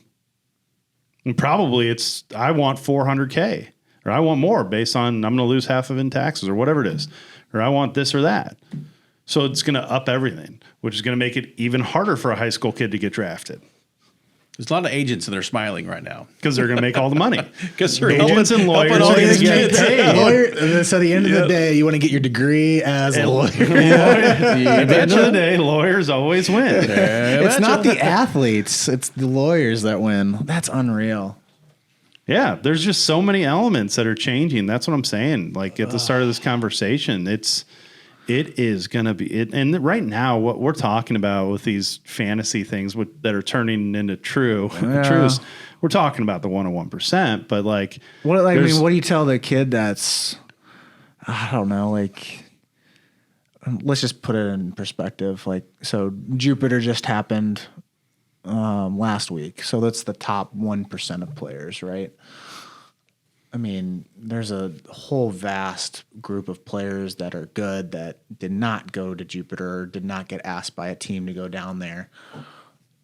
And probably I want $400K or I want more based on I'm going to lose half of it in taxes or whatever it is, or I want this or that. So it's going to up everything, which is going to make it even harder for a high school kid to get drafted. There's a lot of agents that are smiling right now Because they're going to make all the money. because they're Agents and lawyers helping all are going these to get kids. paid. So at the end of the day, you want to get your degree as a lawyer. At the end of the day, lawyers always win. It's not the athletes, it's the lawyers that win. That's unreal. Yeah, there's just so many elements that are changing. That's what I'm saying. Like at the start of this conversation, it is going to be it. And right now, what we're talking about with these fantasy things that are turning into truths, we're talking about the 101%. But like, What do you tell the kid that's, I don't know, like, let's just put it in perspective. Like, so Jupiter just happened last week. So that's the top 1% of players, right? I mean, there's a whole vast group of players that are good that did not go to Jupiter, did not get asked by a team to go down there.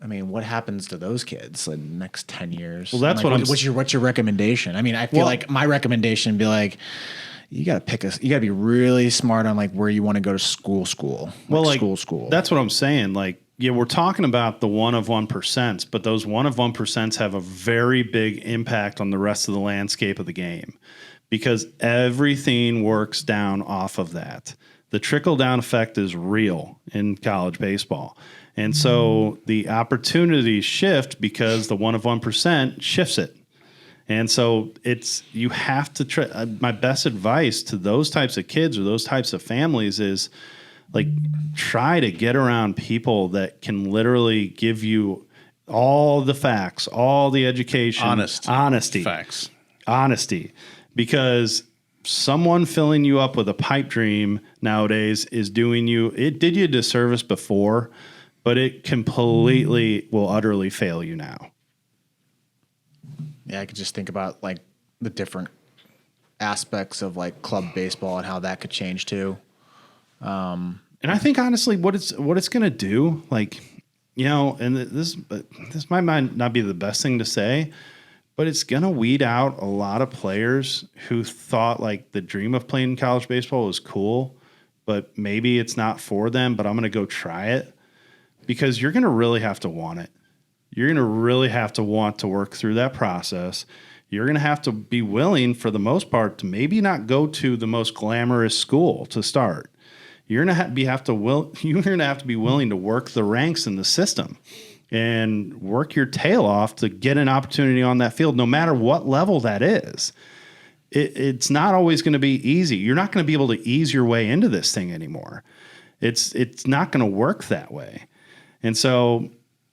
I mean, what happens to those kids in the next 10 years? Well, that's like, what's your recommendation? I mean, I feel like my recommendation would be like, you got to be really smart on like where you want to go to school. School. That's what I'm saying. Like, yeah, we're talking about the 1 of 1%, but those 1 of 1% have a very big impact on the rest of the landscape of the game because everything works down off of that. The trickle down effect is real in college baseball. And so the opportunities shift because the 1 of 1% shifts it. And so you have to my best advice to those types of kids or those types of families is like try to get around people that can literally give you all the facts, all the education, honesty, facts, honesty, because someone filling you up with a pipe dream nowadays is it did you a disservice before, but it completely will utterly fail you now. Yeah, I could just think about like the different aspects of like club baseball and how that could change too. And I think honestly, what it's going to do, like, you know, and this might not be the best thing to say, but it's going to weed out a lot of players who thought like the dream of playing college baseball was cool, but maybe it's not for them. But I'm going to go try it because you're going to really have to want it. You're going to really have to want to work through that process. You're going to have to be willing, for the most part, to maybe not go to the most glamorous school to start. You're going to have to be willing to work the ranks in the system and work your tail off to get an opportunity on that field, no matter what level that is. It's not always going to be easy. You're not going to be able to ease your way into this thing anymore. It's not going to work that way. And so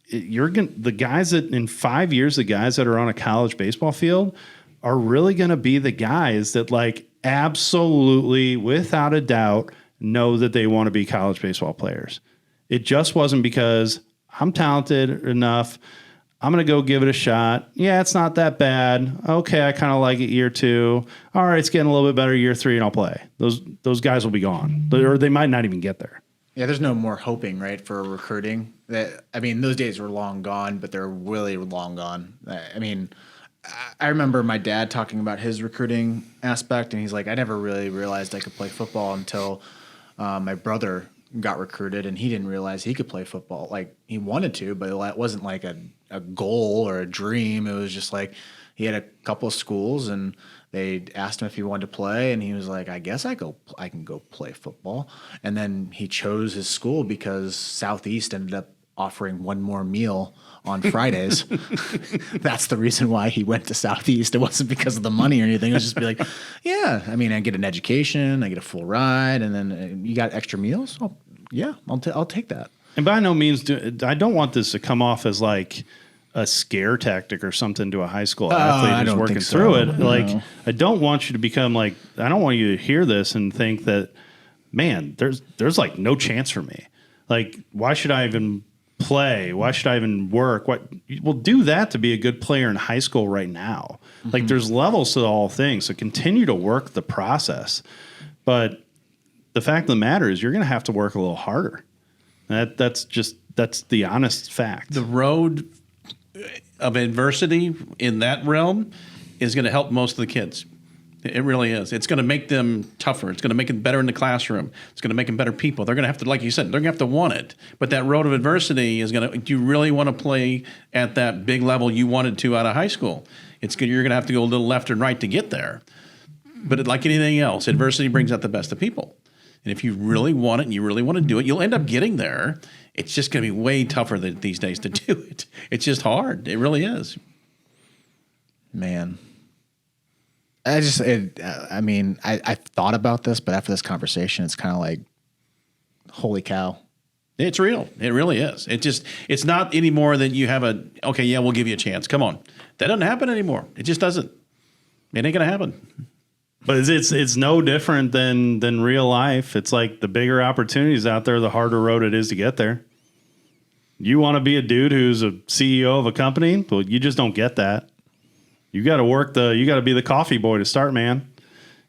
the guys that in 5 years, the guys that are on a college baseball field are really going to be the guys that like absolutely, without a doubt, know that they want to be college baseball players. It just wasn't because I'm talented enough. I'm going to go give it a shot. Yeah, it's not that bad. Okay, I kind of like it year 2. All right, it's getting a little bit better year 3 and I'll play. Those guys will be gone. Or they might not even get there. Yeah, there's no more hoping, right, for recruiting. I mean, those days were long gone, but they're really long gone. I mean, I remember my dad talking about his recruiting aspect, and he's like, I never really realized I could play football until my brother got recruited, and he didn't realize he could play football. Like, he wanted to, but it wasn't like a goal or a dream. It was just like, he had a couple of schools, and they asked him if he wanted to play, and he was like, I guess I can go play football. And then he chose his school because Southeast ended up offering one more meal on Fridays. That's the reason why he went to Southeast. It wasn't because of the money or anything. It was just be like, yeah, I mean, I get an education, I get a full ride, and then you got extra meals? Oh, yeah, I'll take that. And by no means, I don't want this to come off as like a scare tactic or something to a high school athlete who's working through it. No. Like, I don't want you to become like, I don't want you to hear this and think that, man, there's like no chance for me. Like, why should I even play? Why should I even work? Well, do that to be a good player in high school right now. Like, there's levels to all things. So continue to work the process. But the fact of the matter is you're going to have to work a little harder. That's the honest fact. The road of adversity in that realm is going to help most of the kids. It really is. It's going to make them tougher. It's going to make them better in the classroom. It's going to make them better people. They're going to have to, like you said, they're going to have to want it. But that road of adversity is going to, do you really want to play at that big level you wanted to out of high school? You're going to have to go a little left and right to get there. But like anything else, adversity brings out the best of people. And if you really want it and you really want to do it, you'll end up getting there. It's just going to be way tougher these days to do it. It's just hard. It really is. Man. I thought about this, but after this conversation, it's kind of like, holy cow. It's real. It really is. It's not any more than you have okay, yeah, we'll give you a chance. Come on. That doesn't happen anymore. It just doesn't. It ain't going to happen. But it's no different than real life. It's like the bigger opportunities out there, the harder road it is to get there. You want to be a dude who's a CEO of a company? Well, you just don't get that. You got to you got to be the coffee boy to start, man.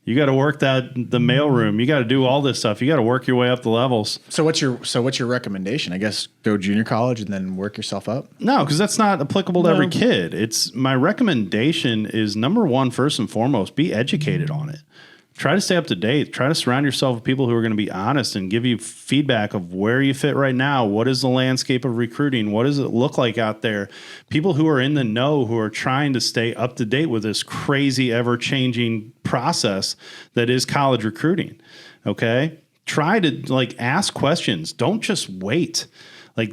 You got to work the mailroom. You got to do all this stuff. You got to work your way up the levels. So what's your recommendation? I guess go junior college and then work yourself up? No, because that's not applicable to every kid. My recommendation is, number one, first and foremost, be educated on it. Try to stay up to date. Try to surround yourself with people who are going to be honest and give you feedback of where you fit right now. What is the landscape of recruiting? What does it look like out there? People who are in the know, who are trying to stay up to date with this crazy, ever-changing process that is college recruiting. Okay? Try to ask questions. Don't just wait.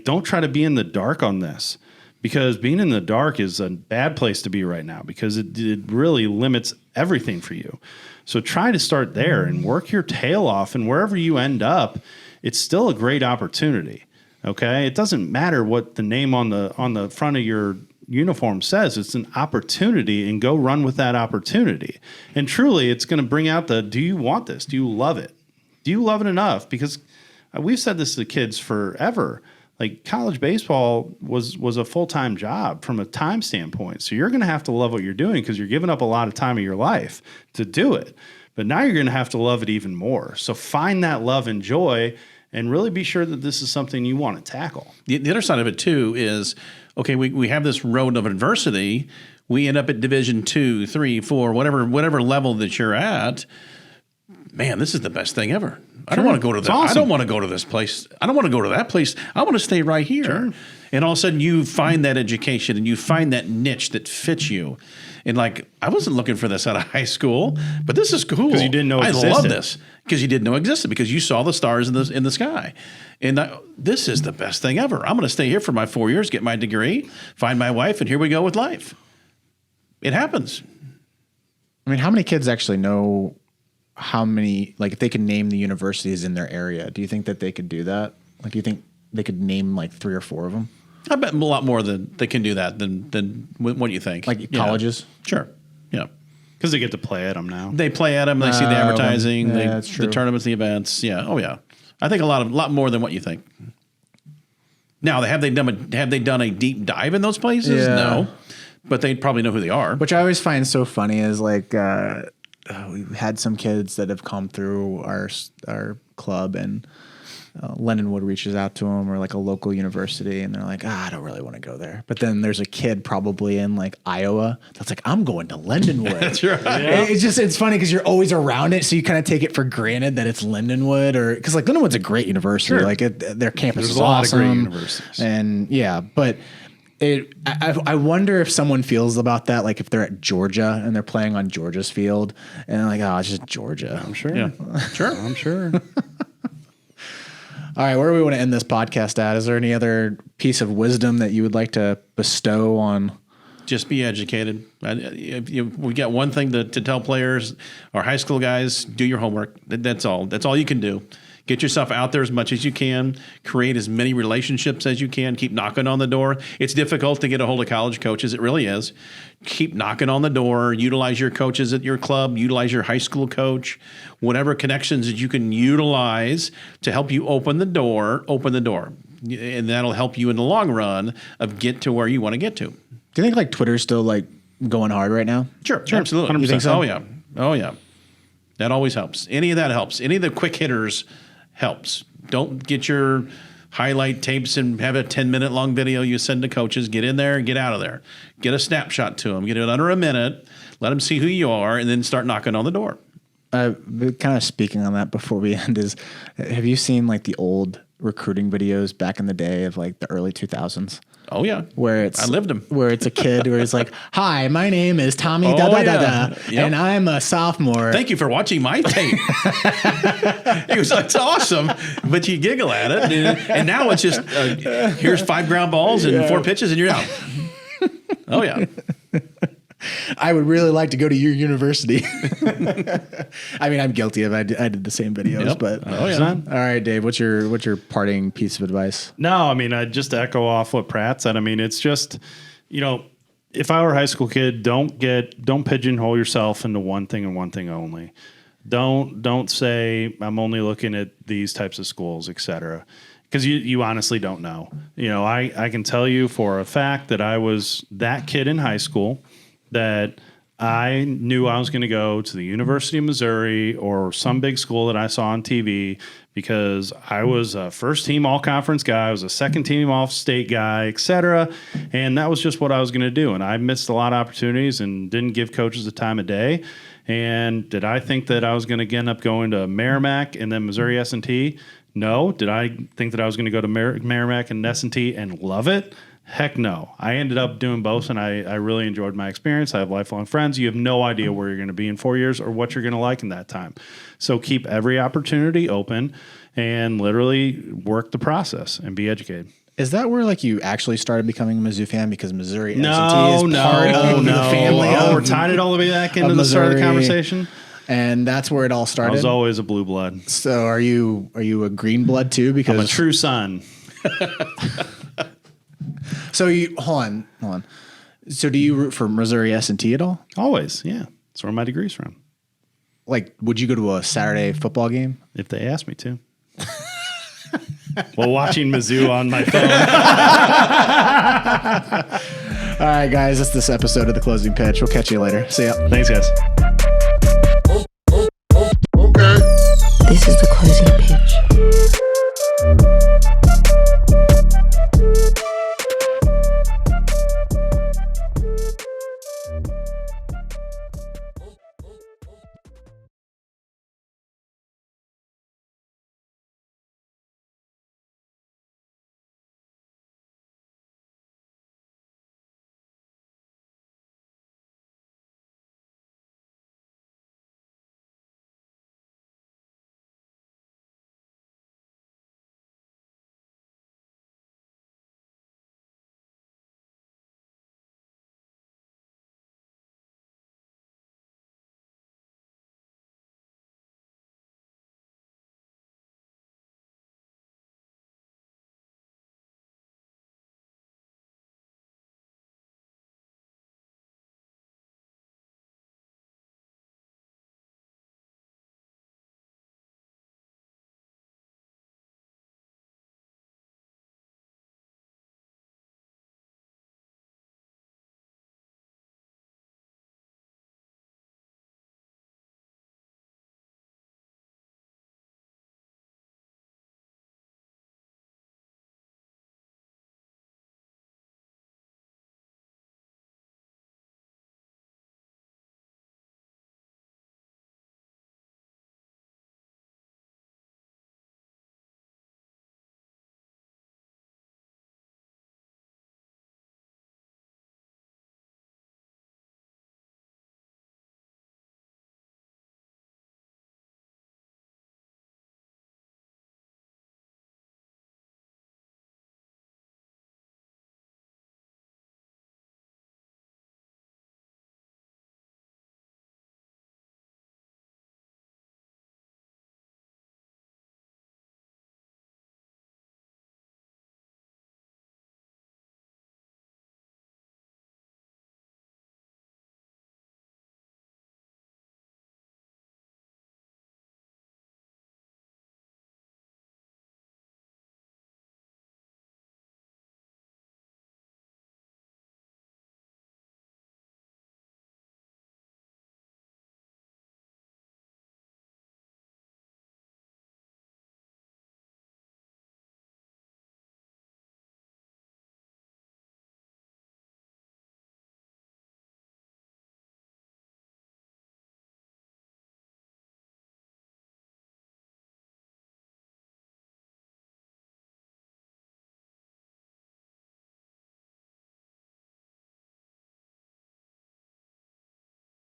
Don't try to be in the dark on this, because being in the dark is a bad place to be right now, because it really limits everything for you. So try to start there and work your tail off, and wherever you end up, it's still a great opportunity. Okay? It doesn't matter what the name on the front of your uniform says. It's an opportunity, and go run with that opportunity. And truly, it's going to bring out do you want this? Do you love it? Do you love it enough? Because we've said this to the kids forever. College baseball was a full-time job from a time standpoint. So you're going to have to love what you're doing, because you're giving up a lot of time of your life to do it. But now you're going to have to love it even more. So find that love and joy, and really be sure that this is something you want to tackle. The other side of it, too, is, okay, we have this road of adversity. We end up at Division 2, 3, 4, whatever level that you're at. Man, this is the best thing ever. I don't want to go to that. Awesome. I don't want to go to this place. I don't want to go to that place. I want to stay right here. Sure. And all of a sudden you find that education and you find that niche that fits you. And I wasn't looking for this out of high school, but this is cool. Because you didn't know it existed. I love this. Because you didn't know it existed. Because you saw the stars in the sky. And this is the best thing ever. I'm going to stay here for my 4 years, get my degree, find my wife, and here we go with life. It happens. I mean, how many kids actually know how many, if they could name the universities in their area? Do you think that they could do that? Do you think they could name 3 or 4 of them? I bet a lot more than they can do that than what do you think? Colleges? Sure. Yeah. Because they get to play at them now. They play at them. They see the advertising, that's true. The tournaments, the events. Yeah. Oh, yeah. I think a lot more than what you think. Now, have they done a deep dive in those places? Yeah. No. But they probably know who they are. Which I always find so funny is we've had some kids that have come through our club, and Lindenwood reaches out to them, or a local university, and they're like, I don't really want to go there. But then there's a kid probably in Iowa that's like, I'm going to Lindenwood. That's right. Yeah. It's funny because you're always around it, so you kind of take it for granted that it's Lindenwood, or because Lindenwood's a great university. Sure. Their campus There's is a lot awesome. of great universities. And yeah, but I wonder if someone feels about that, like if they're at Georgia and they're playing on Georgia's field and they're like, oh, it's just Georgia. I'm sure. Yeah, sure. I'm sure. All right, where do we want to end this podcast at? Is there any other piece of wisdom that you would like to bestow on? Just be educated. We got one thing to tell players, our high school guys: do your homework. That's all. That's all you can do. Get yourself out there as much as you can. Create as many relationships as you can. Keep knocking on the door. It's difficult to get a hold of college coaches. It really is. Keep knocking on the door. Utilize your coaches at your club. Utilize your high school coach. Whatever connections that you can utilize to help you open the door. Open the door, and that'll help you in the long run of get to where you want to get to. Do you think like Twitter's still like going hard right now? Sure, absolutely. 100%. You think so? Oh yeah. That always helps. Any of that helps. Any of the quick hitters helps. Don't get your highlight tapes and have a 10-minute long video you send to coaches. Get in there and get out of there. Get a snapshot to them. Get it under a minute. Let them see who you are, and then start knocking on the door. Kind of speaking on that before we end is, have you seen like the old recruiting videos back in the day of like the early 2000s? Oh yeah, Where it's I lived them. Where it's a kid where it's like, "Hi, my name is Tommy Oh, da da da yeah. da, Yep. and I'm a sophomore." Thank you for watching my tape. It was it's awesome, but you giggle at it, and now it's just here's 5 ground balls and 4 pitches, and you're out. Oh yeah. I would really like to go to your university. I mean, I'm guilty of I did the same videos, Yep. but Oh yeah. all right, Dave, what's your parting piece of advice? No, I mean, I just echo off what Pratt said. I mean, it's just, if I were a high school kid, don't pigeonhole yourself into one thing and one thing only. Don't say I'm only looking at these types of schools, et cetera. Because you honestly don't know. I can tell you for a fact that I was that kid in high school that I knew I was going to go to the University of Missouri or some big school that I saw on TV because I was a first-team all-conference guy, I was a second-team all-state guy, et cetera, and that was just what I was going to do. And I missed a lot of opportunities and didn't give coaches the time of day. And did I think that I was going to end up going to Merrimack and then Missouri S&T? No. Did I think that I was going to go to Merrimack and S&T and love it? Heck no. I ended up doing both, and I really enjoyed my experience. I have lifelong friends. You have no idea where you're going to be in 4 years or what you're going to like in that time. So keep every opportunity open and literally work the process and be educated. Is that where like you actually started becoming a Mizzou fan because Missouri S&T is No. part of the family? Oh, of, we're tying it all the way back into the start of the Missouri. conversation. And that's where it all I started. was always a blue blood. So are you a green blood too? Because I'm a true son. So you hold on. So do you root for Missouri S&T at all? Always, yeah. That's where my degree's from. Like, would you go to a Saturday football game? If they asked me to. While watching Mizzou on my phone. All right, guys, that's this episode of The Closing Pitch. We'll catch you later. See ya. Thanks, guys. This is the closing